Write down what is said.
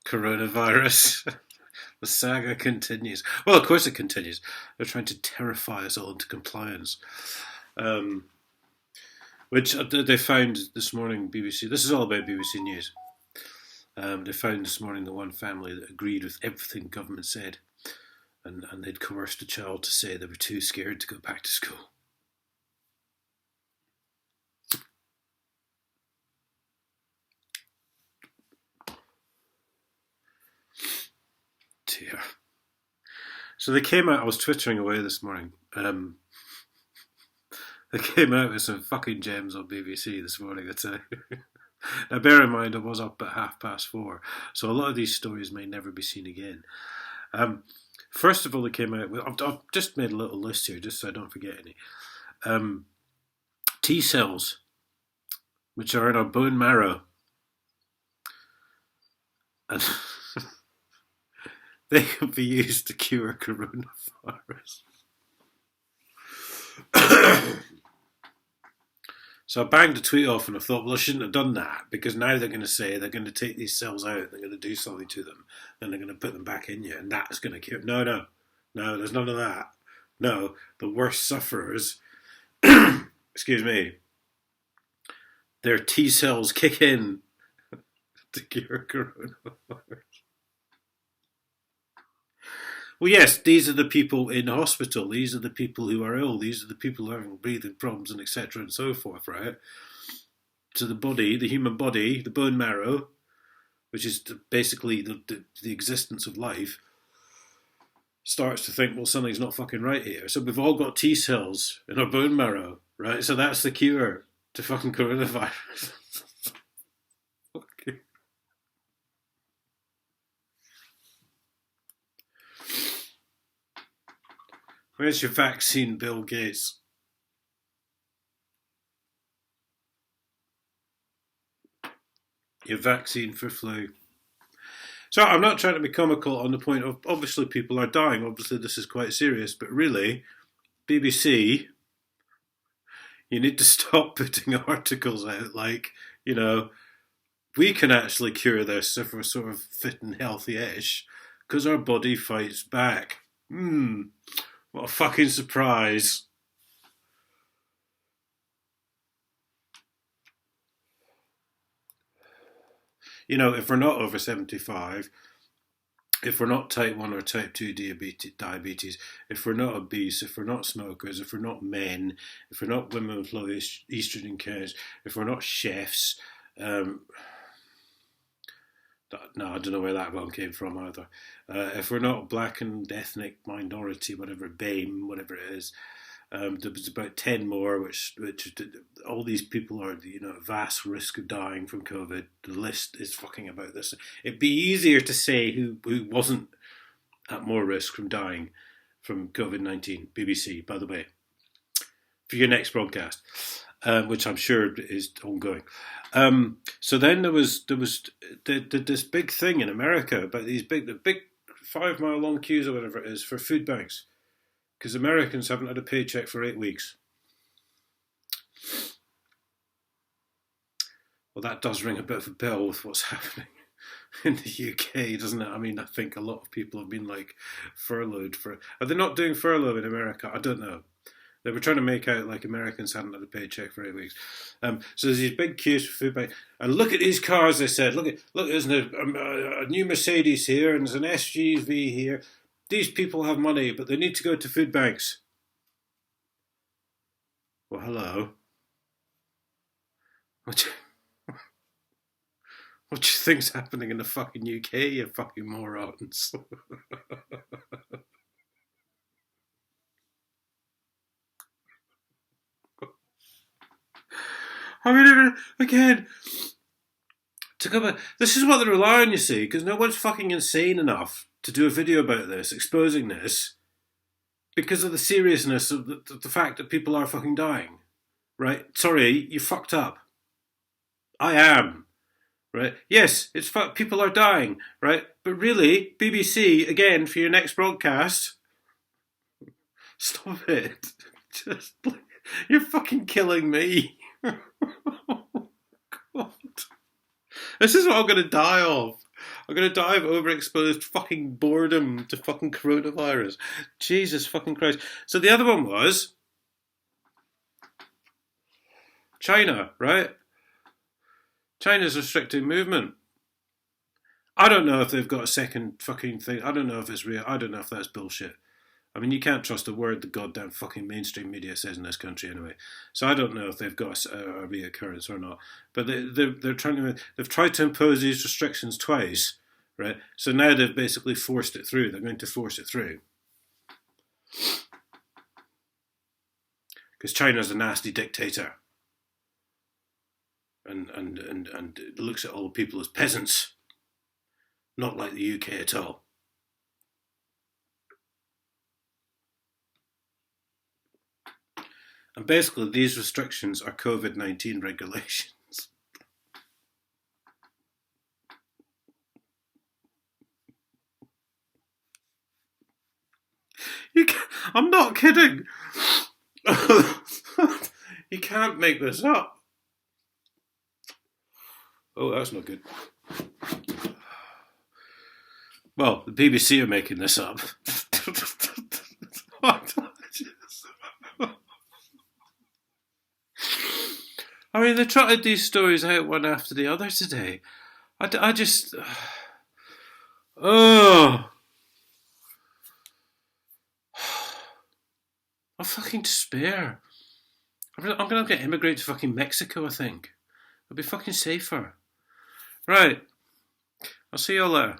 Coronavirus. The saga continues. Well, of course it continues. They're trying to terrify us all into compliance. Um, which they found this morning, BBC. This is all about BBC News. They found this morning the one family that agreed with everything government said, and they'd coerced a child to say they were too scared to go back to school. Dear. So they came out. I was twittering away this morning. They came out with some fucking gems on BBC this morning, I'd say. Now, bear in mind, I was up at 4:30, so a lot of these stories may never be seen again. First of all, they came out with. I've just made a little list here, just so I don't forget any. T cells, which are in our bone marrow, and they can be used to cure coronavirus. So I banged a tweet off and I thought, well, I shouldn't have done that, because now they're going to say they're going to take these cells out, they're going to do something to them, and they're going to put them back in you, and that's going to cure. No, there's none of that. No, the worst sufferers, excuse me, their T cells kick in to cure coronavirus. Well, yes, these are the people in hospital. These are the people who are ill. These are the people who are having breathing problems and etc. and so forth, right? So the body, the human body, the bone marrow, which is basically the existence of life, starts to think, well, something's not fucking right here. So we've all got T cells in our bone marrow, right? So that's the cure to fucking coronavirus. Where's your vaccine, Bill Gates? Your vaccine for flu. So I'm not trying to be comical on the point of, obviously people are dying, obviously this is quite serious, but really, BBC, you need to stop putting articles out like, we can actually cure this if we're sort of fit and healthy-ish, because our body fights back. What a fucking surprise. If we're not over 75, if we're not type 1 or type 2 diabetes, if we're not obese, if we're not smokers, if we're not men, if we're not women with low estrogen counts, if we're not chefs, no, I don't know where that one came from either. If we're not black and ethnic minority, whatever, BAME, whatever it is, there was about 10 more, which all these people are, at vast risk of dying from COVID. The list is fucking about this. It'd be easier to say who wasn't at more risk from dying from COVID-19. BBC, by the way, for your next broadcast, which I'm sure is ongoing. So then there was this big thing in America about the big 5-mile long queues or whatever it is for food banks, because Americans haven't had a paycheck for 8 weeks. Well, that does ring a bit of a bell with what's happening in the UK, doesn't it? I mean, I think a lot of people have been furloughed for. Are they not doing furlough in America? I don't know. They were trying to make out like Americans hadn't had a paycheck for 8 weeks. So there's these big queues for food banks. And look at these cars, they said. Look, there's a new Mercedes here and there's an SUV here. These people have money, but they need to go to food banks. Well, hello. What do you think's happening in the fucking UK, you fucking morons? I mean, again, this is what they rely on, you see, because no one's fucking insane enough to do a video about this, exposing this, because of the seriousness of the fact that people are fucking dying, right? Sorry, you fucked up. I am, right? Yes, people are dying, right? But really, BBC, again, for your next broadcast, stop it. You're fucking killing me. Oh, God. This is what I'm going to die of. I'm going to die of overexposed fucking boredom to fucking coronavirus. Jesus fucking Christ. So the other one was China, right? China's restricting movement. I don't know if they've got a second fucking thing. I don't know if it's real. I don't know if that's bullshit. I mean, you can't trust a word the goddamn fucking mainstream media says in this country anyway. So I don't know if they've got a reoccurrence or not. But they've tried to impose these restrictions twice, right? So now they've basically forced it through. They're going to force it through. Because China's a nasty dictator. And looks at all the people as peasants. Not like the UK at all. And basically, these restrictions are COVID-19 regulations. I'm not kidding. You can't make this up. Oh, that's not good. Well, the BBC are making this up. I mean, they trotted these stories out one after the other today. I just... Oh... I'm fucking despair. I'm going to immigrate to fucking Mexico, I think. It'll be fucking safer. Right. I'll see you all later.